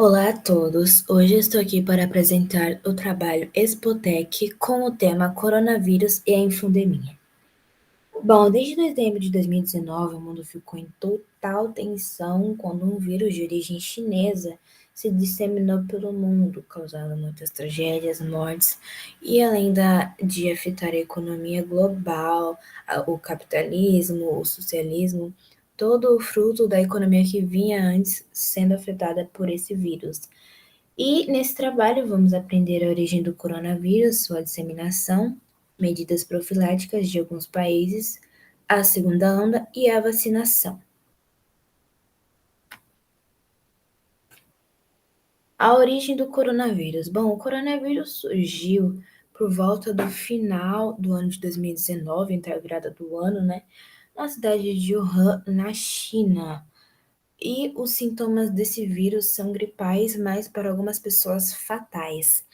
Olá a todos! Hoje estou aqui para apresentar o trabalho Expotec com o tema Coronavírus e a Infodemia. Bom, desde dezembro de 2019, o mundo ficou em total tensão quando um vírus de origem chinesa se disseminou pelo mundo, causando muitas tragédias, mortes e além de afetar a economia global, o capitalismo, o socialismo, todo o fruto da economia que vinha antes sendo afetada por esse vírus. E nesse trabalho vamos aprender a origem do coronavírus, sua disseminação, medidas profiláticas de alguns países, a segunda onda e a vacinação. A origem do coronavírus. Bom, o coronavírus surgiu por volta do final do ano de 2019, entre a virada do ano, né? Na cidade de Wuhan, na China. E os sintomas desse vírus são gripais, mas para algumas pessoas fatais.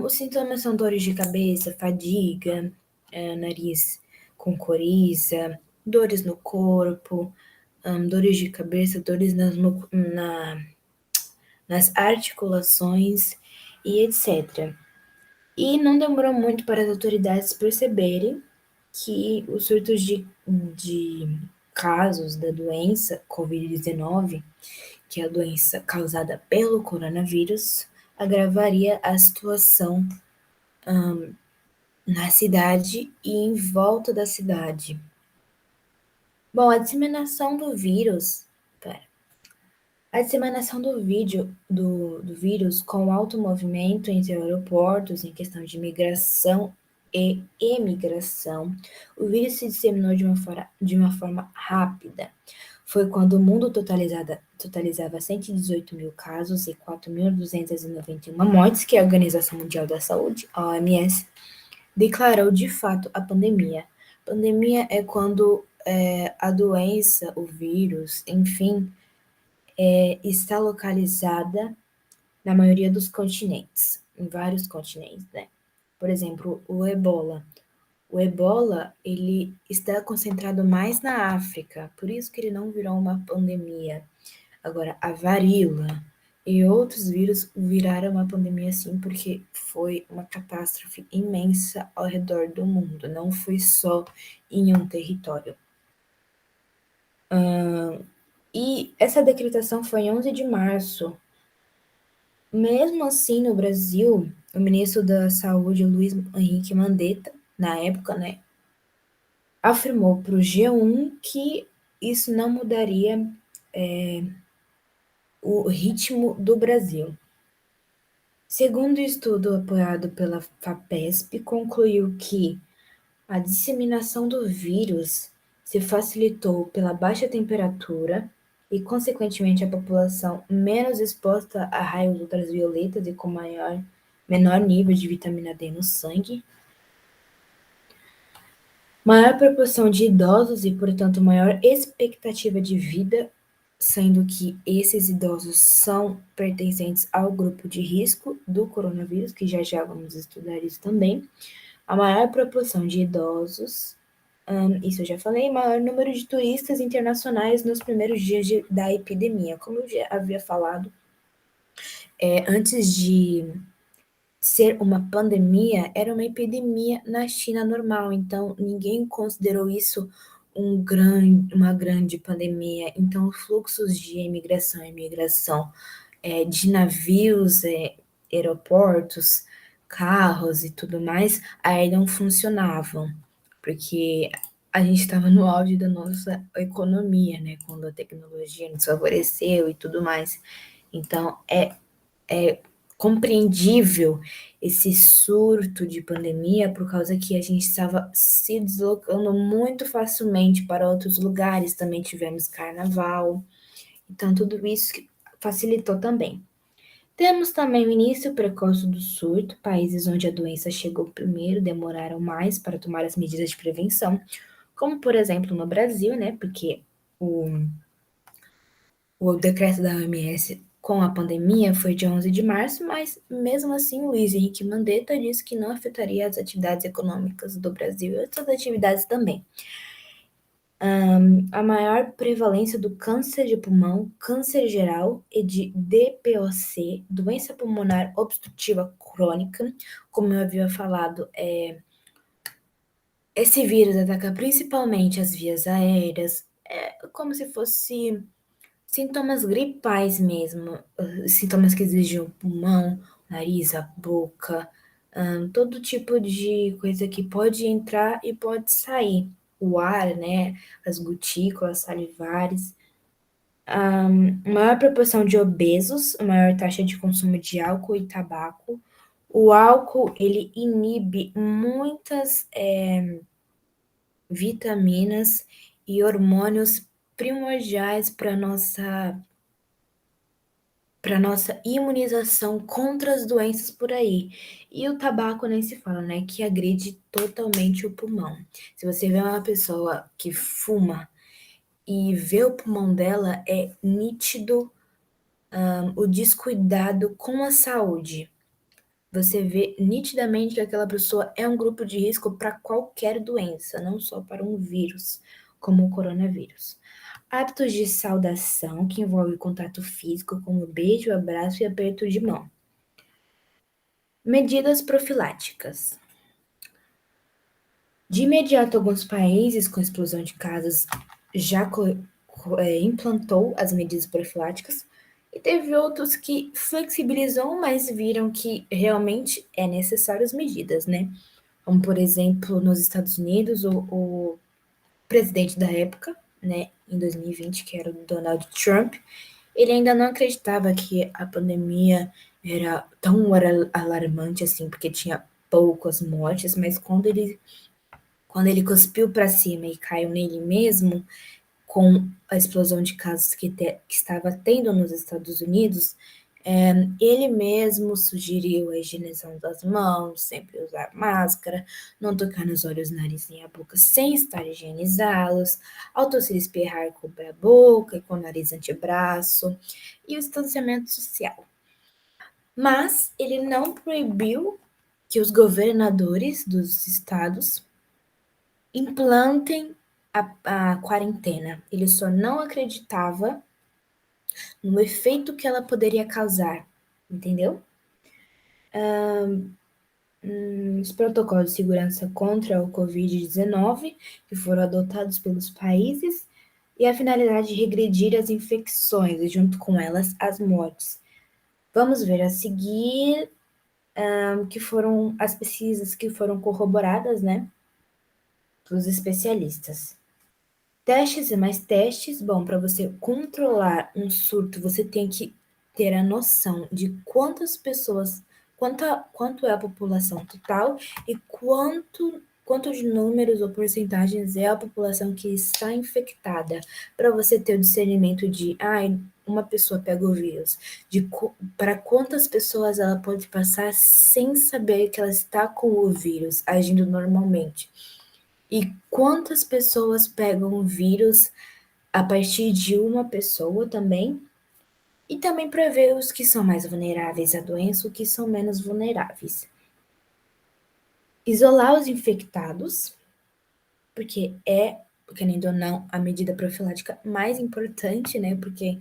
Os sintomas são dores de cabeça, fadiga, nariz com coriza, dores no corpo, dores de cabeça, dores nas articulações e etc. E não demorou muito para as autoridades perceberem que os surtos de casos da doença Covid-19, que é a doença causada pelo coronavírus, agravaria a situação na cidade e em volta da cidade. Bom, a disseminação do vírus. Pera. A disseminação do vírus com alto movimento entre aeroportos em questão de migração e emigração, o vírus se disseminou de uma forma rápida. Foi quando o mundo totalizava 118 mil casos e 4.291 mortes que a Organização Mundial da Saúde, a OMS, declarou de fato a pandemia. Pandemia é quando a doença, o vírus, enfim, está localizada na maioria dos continentes, em vários continentes, né? Por exemplo, o Ebola. O Ebola, ele está concentrado mais na África, por isso que ele não virou uma pandemia. Agora, a varíola e outros vírus viraram uma pandemia sim, porque foi uma catástrofe imensa ao redor do mundo, não foi só em um território. E essa decretação foi em 11 de março. Mesmo assim, no Brasil, o ministro da Saúde, Luiz Henrique Mandetta, na época, né, afirmou para o G1 que isso não mudaria o ritmo do Brasil. Segundo o estudo apoiado pela FAPESP, concluiu que a disseminação do vírus se facilitou pela baixa temperatura e, consequentemente, a população menos exposta a raios ultravioletas e com menor nível de vitamina D no sangue, maior proporção de idosos e, portanto, maior expectativa de vida, sendo que esses idosos são pertencentes ao grupo de risco do coronavírus, que já vamos estudar isso também. A maior proporção de idosos, isso eu já falei, maior número de turistas internacionais nos primeiros dias da epidemia. Como eu já havia falado, antes de ser uma pandemia, era uma epidemia na China normal, então ninguém considerou isso uma grande pandemia. Então, os fluxos de imigração e migração de navios, aeroportos, carros e tudo mais, aí não funcionavam, porque a gente estava no auge da nossa economia, né? Quando a tecnologia nos favoreceu e tudo mais. Então, é compreendível esse surto de pandemia por causa que a gente estava se deslocando muito facilmente para outros lugares, também tivemos carnaval, então tudo isso facilitou também. Temos também o início precoce do surto, países onde a doença chegou primeiro demoraram mais para tomar as medidas de prevenção, como por exemplo no Brasil, né, porque o o decreto da OMS com a pandemia foi de 11 de março, mas mesmo assim Luiz Henrique Mandetta disse que não afetaria as atividades econômicas do Brasil e outras atividades também. A maior prevalência do câncer de pulmão, câncer geral e de DPOC, doença pulmonar obstrutiva crônica, como eu havia falado, esse vírus ataca principalmente as vias aéreas, como se fosse sintomas gripais mesmo, sintomas que exigem o pulmão, nariz, a boca, todo tipo de coisa que pode entrar e pode sair. O ar, né, as gotículas salivares. Maior proporção de obesos, maior taxa de consumo de álcool e tabaco. O álcool, ele inibe muitas vitaminas e hormônios primordiais para nossa imunização contra as doenças por aí. E o tabaco nem se fala, né? Que agride totalmente o pulmão. Se você vê uma pessoa que fuma e vê o pulmão dela, é nítido, o descuidado com a saúde. Você vê nitidamente que aquela pessoa é um grupo de risco para qualquer doença, não só para um vírus, como o coronavírus. Hábitos de saudação, que envolvem contato físico, como beijo, abraço e aperto de mão. Medidas profiláticas. De imediato, alguns países com explosão de casos já implantou as medidas profiláticas e teve outros que flexibilizam, mas viram que realmente é necessário as medidas, né? Como, por exemplo, nos Estados Unidos, o presidente da época, né, em 2020, que era o Donald Trump, ele ainda não acreditava que a pandemia era tão alarmante assim, porque tinha poucas mortes, mas quando ele cuspiu para cima e caiu nele mesmo, com a explosão de casos que estava tendo nos Estados Unidos, ele mesmo sugeriu a higienização das mãos, sempre usar máscara, não tocar nos olhos, nariz e a boca sem estar higienizados, ao tossir e espirrar, cobrir a boca e com o nariz antebraço, e o distanciamento social. Mas ele não proibiu que os governadores dos estados implantem a quarentena. Ele só não acreditava no efeito que ela poderia causar, entendeu? Os protocolos de segurança contra o Covid-19 que foram adotados pelos países e a finalidade de regredir as infecções e, junto com elas, as mortes. Vamos ver a seguir que foram as pesquisas que foram corroboradas, né, pelos especialistas. Testes e mais testes. Bom, para você controlar um surto, você tem que ter a noção de quantas pessoas, quanto é a população total e quanto de números ou porcentagens é a população que está infectada, para você ter o discernimento de, uma pessoa pega o vírus, para quantas pessoas ela pode passar sem saber que ela está com o vírus, agindo normalmente. E quantas pessoas pegam o vírus a partir de uma pessoa também? E também para ver os que são mais vulneráveis à doença, os que são menos vulneráveis. Isolar os infectados, porque querendo ou não, a medida profilática mais importante, né? Porque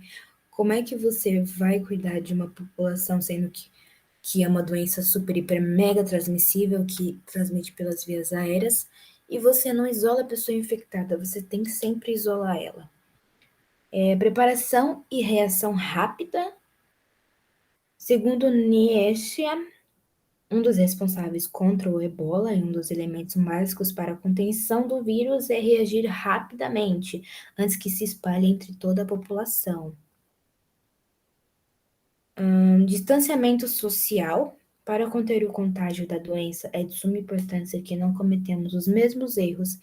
como é que você vai cuidar de uma população sendo que é uma doença super, hiper, mega transmissível, que transmite pelas vias aéreas, e você não isola a pessoa infectada, você tem que sempre isolar ela. Preparação e reação rápida. Segundo Niescia, um dos responsáveis contra o ebola e um dos elementos básicos para a contenção do vírus é reagir rapidamente, antes que se espalhe entre toda a população. Distanciamento social. Para conter o contágio da doença, é de suma importância que não cometemos os mesmos erros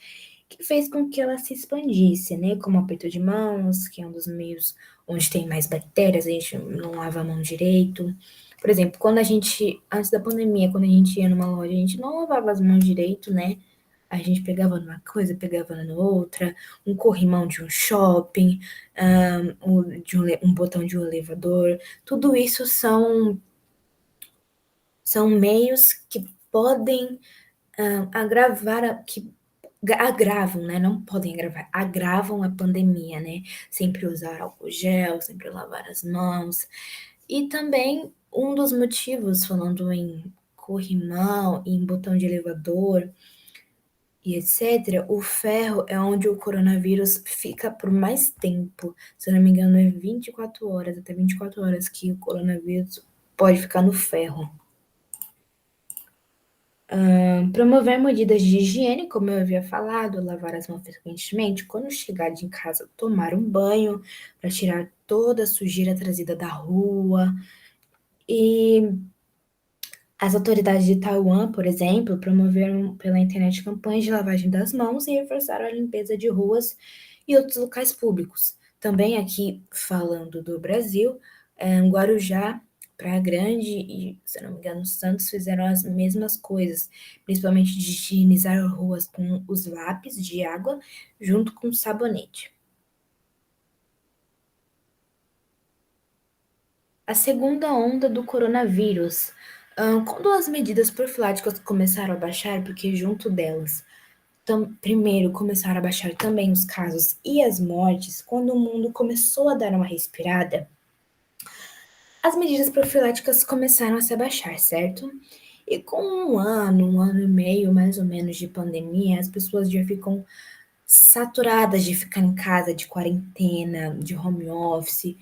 que fez com que ela se expandisse, né? Como o aperto de mãos, que é um dos meios onde tem mais bactérias, a gente não lava a mão direito. Por exemplo, antes da pandemia, quando a gente ia numa loja, a gente não lavava as mãos direito, né? A gente pegava numa coisa, pegava na outra, um corrimão de um shopping, um botão de um elevador, tudo isso são meios que podem agravar, que agravam, né, não podem agravar, agravam a pandemia, né, sempre usar álcool gel, sempre lavar as mãos. E também um dos motivos, falando em corrimão, em botão de elevador e etc., o ferro é onde o coronavírus fica por mais tempo. Se eu não me engano, é 24 horas, até 24 horas que o coronavírus pode ficar no ferro. Promover medidas de higiene, como eu havia falado, lavar as mãos frequentemente, quando chegar de casa, tomar um banho para tirar toda a sujeira trazida da rua. E as autoridades de Taiwan, por exemplo, promoveram pela internet campanhas de lavagem das mãos e reforçaram a limpeza de ruas e outros locais públicos. Também aqui, falando do Brasil, Guarujá, Praia Grande e, se não me engano, Santos fizeram as mesmas coisas, principalmente de higienizar ruas com os lápis de água junto com sabonete. A segunda onda do coronavírus. Quando as medidas profiláticas começaram a baixar, porque junto delas, primeiro começaram a baixar também os casos e as mortes, quando o mundo começou a dar uma respirada, as medidas profiláticas começaram a se abaixar, certo? E com um ano e meio mais ou menos de pandemia, as pessoas já ficam saturadas de ficar em casa, de quarentena, de home office,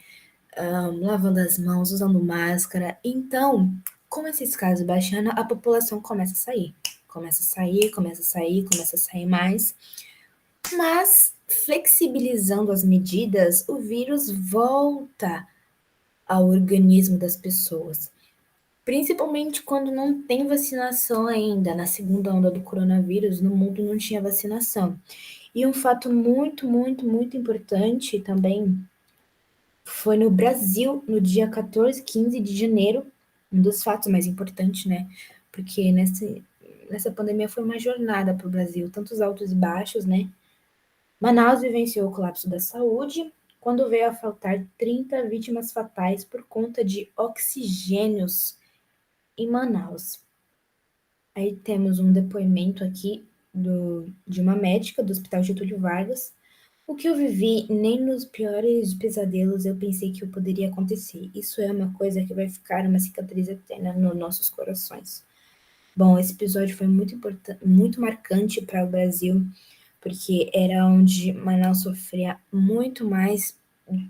lavando as mãos, usando máscara. Então, com esses casos baixando, a população começa a sair. Começa a sair, começa a sair, começa a sair mais. Mas, flexibilizando as medidas, o vírus volta ao organismo das pessoas. Principalmente quando não tem vacinação ainda. Na segunda onda do coronavírus, no mundo não tinha vacinação. E um fato muito, muito, muito importante também foi no Brasil, no dia 14, 15 de janeiro, um dos fatos mais importantes, né? Porque nessa pandemia foi uma jornada para o Brasil, tantos altos e baixos, né? Manaus vivenciou o colapso da saúde, quando veio a faltar 30 vítimas fatais por conta de oxigênios em Manaus. Aí temos um depoimento aqui de uma médica do Hospital Getúlio Vargas. O que eu vivi, nem nos piores pesadelos eu pensei que eu poderia acontecer. Isso é uma coisa que vai ficar uma cicatriz eterna nos nossos corações. Bom, esse episódio foi muito importante, muito marcante para o Brasil, porque era onde Manaus sofria muito mais,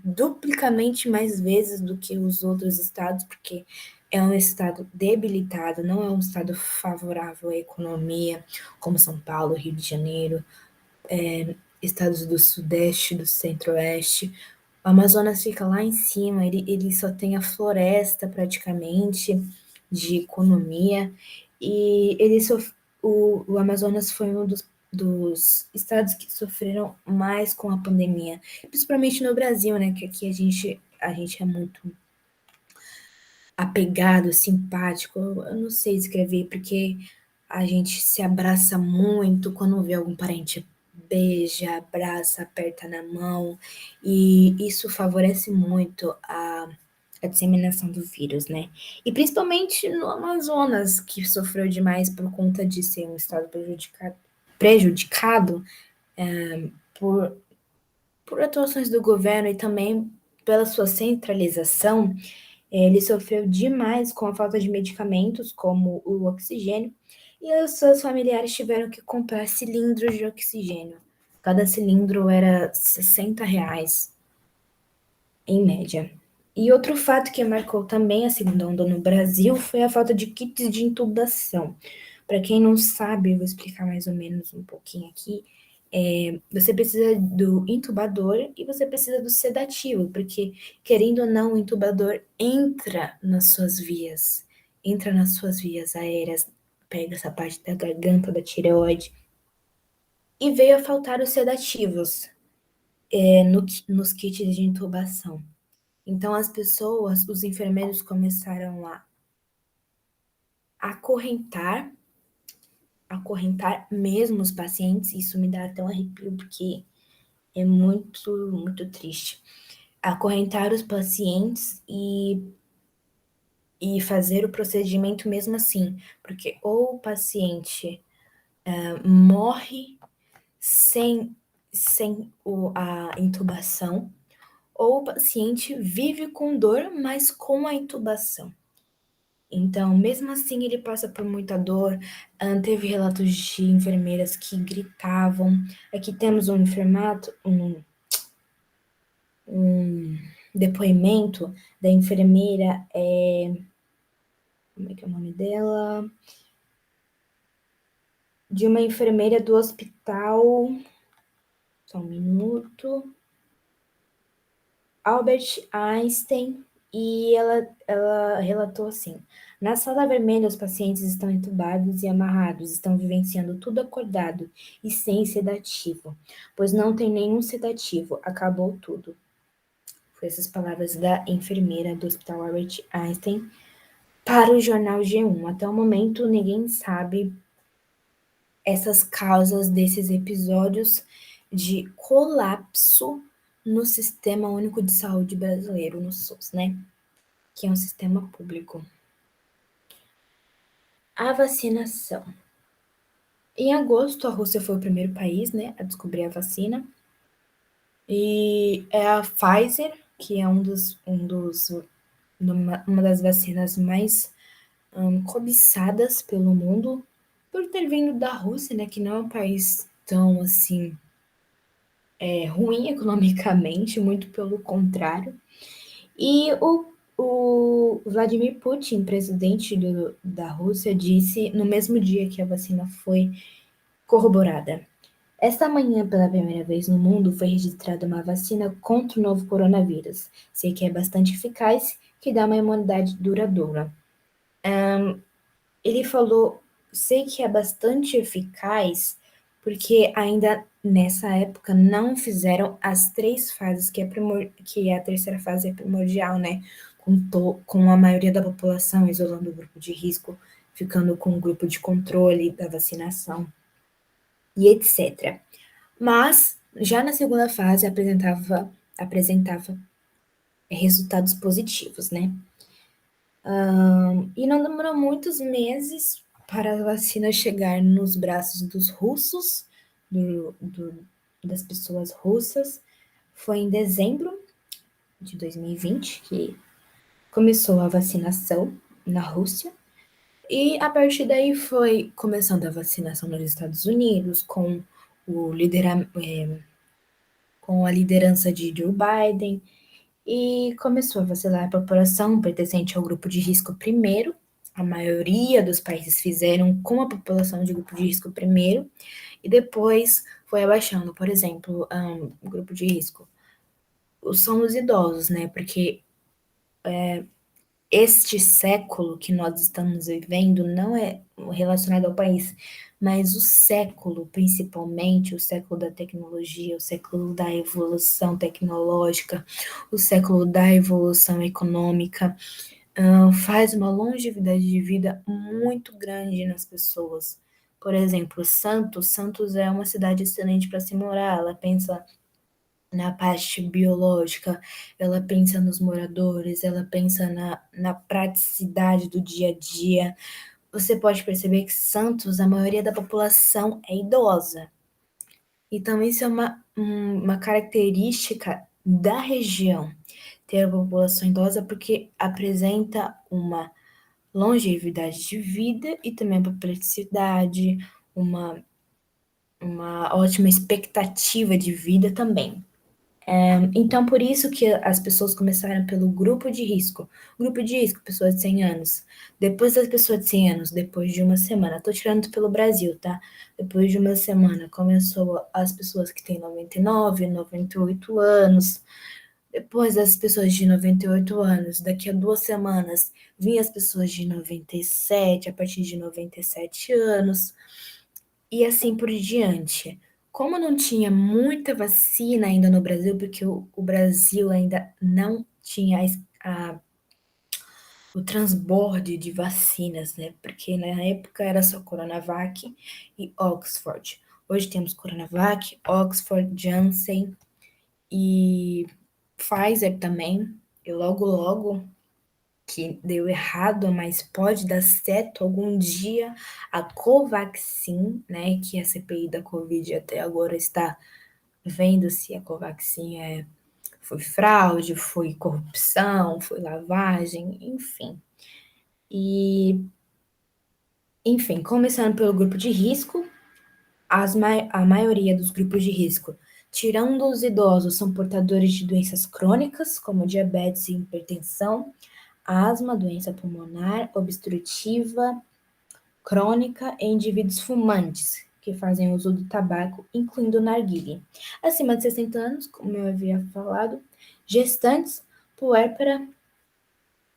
duplicamente mais vezes do que os outros estados, porque é um estado debilitado, não é um estado favorável à economia, como São Paulo, Rio de Janeiro, estados do Sudeste, do Centro-Oeste. O Amazonas fica lá em cima, ele só tem a floresta praticamente de economia, e o Amazonas foi um dos estados que sofreram mais com a pandemia, principalmente no Brasil, né? Que aqui a gente é muito apegado, simpático. Eu não sei escrever, porque a gente se abraça muito quando vê algum parente. Beija, abraça, aperta na mão, e isso favorece muito a disseminação do vírus, né? E principalmente no Amazonas, que sofreu demais por conta de ser um estado prejudicado por, por atuações do governo e também pela sua centralização. Ele sofreu demais com a falta de medicamentos, como o oxigênio, e os seus familiares tiveram que comprar cilindros de oxigênio. Cada cilindro era R$ 60, em média. E outro fato que marcou também a segunda onda no Brasil foi a falta de kits de intubação. Para quem não sabe, eu vou explicar mais ou menos um pouquinho aqui. Você precisa do intubador e você precisa do sedativo, porque, querendo ou não, o intubador entra nas suas vias aéreas, pega essa parte da garganta, da tireoide, e veio a faltar os sedativos, nos kits de intubação. Então, as pessoas, os enfermeiros começaram a acorrentar, acorrentar mesmo os pacientes. Isso me dá até um arrepio, porque é muito, muito triste. Acorrentar os pacientes e fazer o procedimento mesmo assim, porque ou o paciente morre sem a intubação, ou o paciente vive com dor, mas com a intubação. Então, mesmo assim, ele passa por muita dor. Teve relatos de enfermeiras que gritavam. Aqui temos um depoimento da enfermeira, como é que é o nome dela? De uma enfermeira do hospital, só um minuto, Albert Einstein, e ela relatou assim: na sala vermelha, os pacientes estão entubados e amarrados, estão vivenciando tudo acordado e sem sedativo, pois não tem nenhum sedativo, acabou tudo. Foi essas palavras da enfermeira do Hospital Albert Einstein para o jornal G1. Até o momento, ninguém sabe essas causas desses episódios de colapso no Sistema Único de Saúde brasileiro, no SUS, né? Que é um sistema público. A vacinação. Em agosto, a Rússia foi o primeiro país, né, a descobrir a vacina. E é a Pfizer, que é uma das vacinas mais cobiçadas pelo mundo, por ter vindo da Rússia, né, que não é um país tão, assim, ruim economicamente, muito pelo contrário. E o Vladimir Putin, presidente da Rússia, disse no mesmo dia que a vacina foi corroborada: esta manhã, pela primeira vez no mundo, foi registrada uma vacina contra o novo coronavírus. Sei que é bastante eficaz, que dá uma imunidade duradoura. Ele falou, sei que é bastante eficaz, porque ainda nessa época não fizeram as 3 fases, que a terceira fase é primordial, né? Com a maioria da população isolando o grupo de risco, ficando com o grupo de controle da vacinação e etc. Mas já na segunda fase apresentava resultados positivos, né? E não demorou muitos meses para a vacina chegar nos braços dos russos, das pessoas russas. Foi em dezembro de 2020 que começou a vacinação na Rússia. E a partir daí foi começando a vacinação nos Estados Unidos, com a liderança de Joe Biden, e começou a vacilar a população pertencente ao grupo de risco primeiro. A maioria dos países fizeram com a população de grupo de risco primeiro, e depois foi abaixando. Por exemplo, o grupo de risco são os idosos, né? Porque este século que nós estamos vivendo não é relacionado ao país, mas o século, principalmente o século da tecnologia, o século da evolução tecnológica, o século da evolução econômica, faz uma longevidade de vida muito grande nas pessoas. Por exemplo, Santos é uma cidade excelente para se morar. Ela pensa na parte biológica, ela pensa nos moradores, ela pensa na praticidade do dia a dia. Você pode perceber que Santos, a maioria da população é idosa. Então, isso é uma característica da região, ter a população idosa, porque apresenta uma longevidade de vida e também uma praticidade, uma, uma ótima expectativa de vida também. Então, por isso que as pessoas começaram pelo grupo de risco. Grupo de risco, pessoas de 100 anos. Depois das pessoas de 100 anos, depois de uma semana, tô tirando pelo Brasil, tá? Depois de uma semana, começou as pessoas que têm 99, 98 anos. Depois das pessoas de 98 anos, daqui a 2 semanas, vinha as pessoas de 97, a partir de 97 anos e assim por diante. Como não tinha muita vacina ainda no Brasil, porque o Brasil ainda não tinha o transborde de vacinas, né? Porque na época era só Coronavac e Oxford. Hoje temos Coronavac, Oxford, Janssen e Pfizer também. E logo, logo que deu errado, mas pode dar certo algum dia, a Covaxin, né, que é a CPI da Covid até agora está vendo se a Covaxin foi fraude, foi corrupção, foi lavagem, enfim. E, enfim, começando pelo grupo de risco, a maioria dos grupos de risco, tirando os idosos, são portadores de doenças crônicas, como diabetes e hipertensão, asma, doença pulmonar, obstrutiva, crônica e indivíduos fumantes, que fazem uso do tabaco, incluindo o narguilé. Acima de 60 anos, como eu havia falado, gestantes, puérpera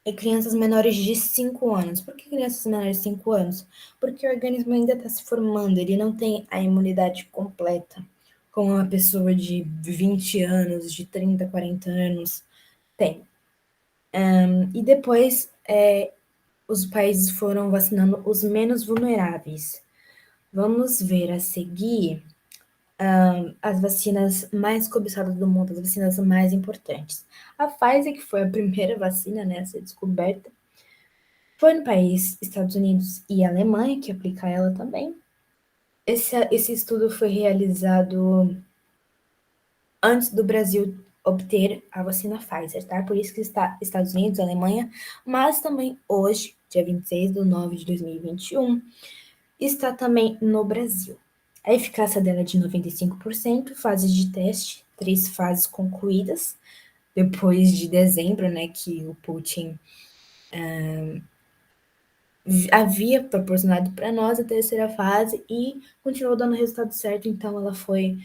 e crianças menores de 5 anos. Por que crianças menores de 5 anos? Porque o organismo ainda está se formando, ele não tem a imunidade completa, como uma pessoa de 20 anos, de 30, 40 anos tem. E depois, os países foram vacinando os menos vulneráveis. Vamos ver a seguir as vacinas mais cobiçadas do mundo, as vacinas mais importantes. A Pfizer, que foi a primeira vacina, né, a ser descoberta, foi no país Estados Unidos e Alemanha, que aplica ela também. Esse estudo foi realizado antes do Brasil obter a vacina Pfizer, tá? Por isso que está Estados Unidos, Alemanha, mas também hoje, dia 26 de nove de 2021, está também no Brasil. A eficácia dela é de 95%, fases de teste, 3 fases concluídas, depois de dezembro, né, que o Putin havia proporcionado para nós a terceira fase e continuou dando resultado certo, então ela foi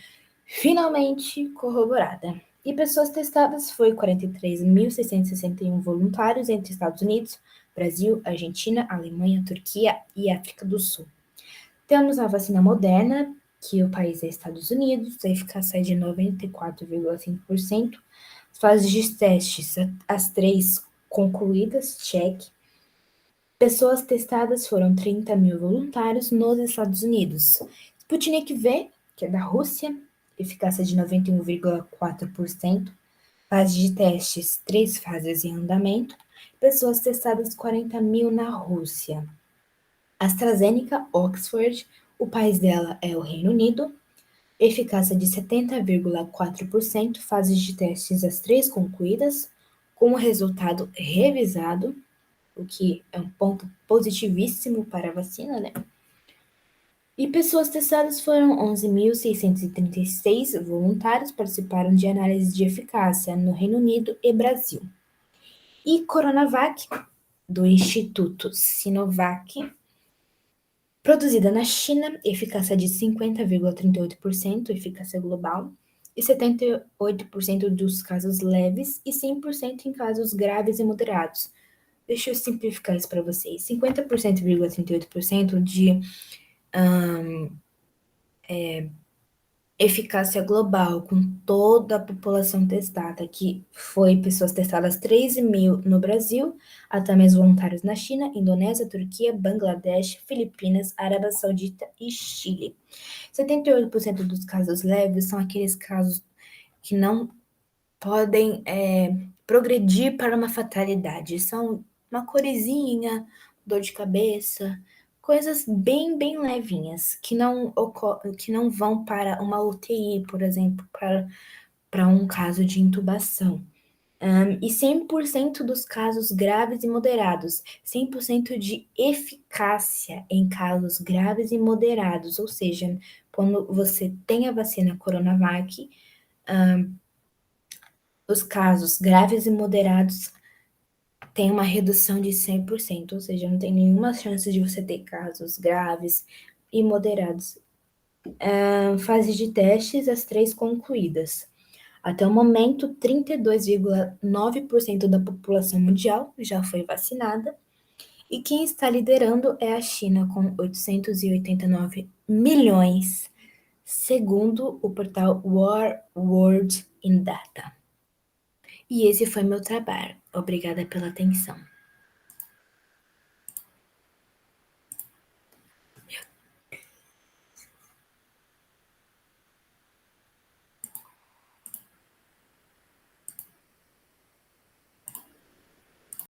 finalmente corroborada. E pessoas testadas foi 43.661 voluntários entre Estados Unidos, Brasil, Argentina, Alemanha, Turquia e África do Sul. Temos a vacina Moderna, que o país é Estados Unidos, a eficácia é de 94,5%. Fases de testes, as 3 concluídas, check. Pessoas testadas foram 30 mil voluntários nos Estados Unidos. Sputnik V, que é da Rússia, eficácia de 91,4%. Fase de testes, 3 fases em andamento. Pessoas testadas 40 mil na Rússia. AstraZeneca, Oxford, o país dela é o Reino Unido, eficácia de 70,4%, fases de testes as 3 concluídas, com o resultado revisado, o que é um ponto positivíssimo para a vacina, né? E pessoas testadas foram 11.636 voluntários, participaram de análise de eficácia no Reino Unido e Brasil. E Coronavac, do Instituto Sinovac, produzida na China, eficácia de 50,38%, eficácia global, e 78% dos casos leves e 100% em casos graves e moderados. Deixa eu simplificar isso para vocês. 50,38% de eficácia global com toda a população testada, que foi pessoas testadas 13 mil no Brasil, até mesmo voluntários na China, Indonésia, Turquia, Bangladesh, Filipinas, Arábia Saudita e Chile. 78% dos casos leves são aqueles casos que não podem progredir para uma fatalidade. São uma corizinha, dor de cabeça, coisas bem, bem levinhas, que não vão para uma UTI, por exemplo, para um caso de intubação. E 100% dos casos graves e moderados, 100% de eficácia em casos graves e moderados, ou seja, quando você tem a vacina Coronavac, os casos graves e moderados têm uma redução de 100%, ou seja, não tem nenhuma chance de você ter casos graves e moderados. Fases de testes, as 3 concluídas. Até o momento, 32,9% da população mundial já foi vacinada, e quem está liderando é a China, com 889 milhões, segundo o portal World in Data. E esse foi meu trabalho. Obrigada pela atenção.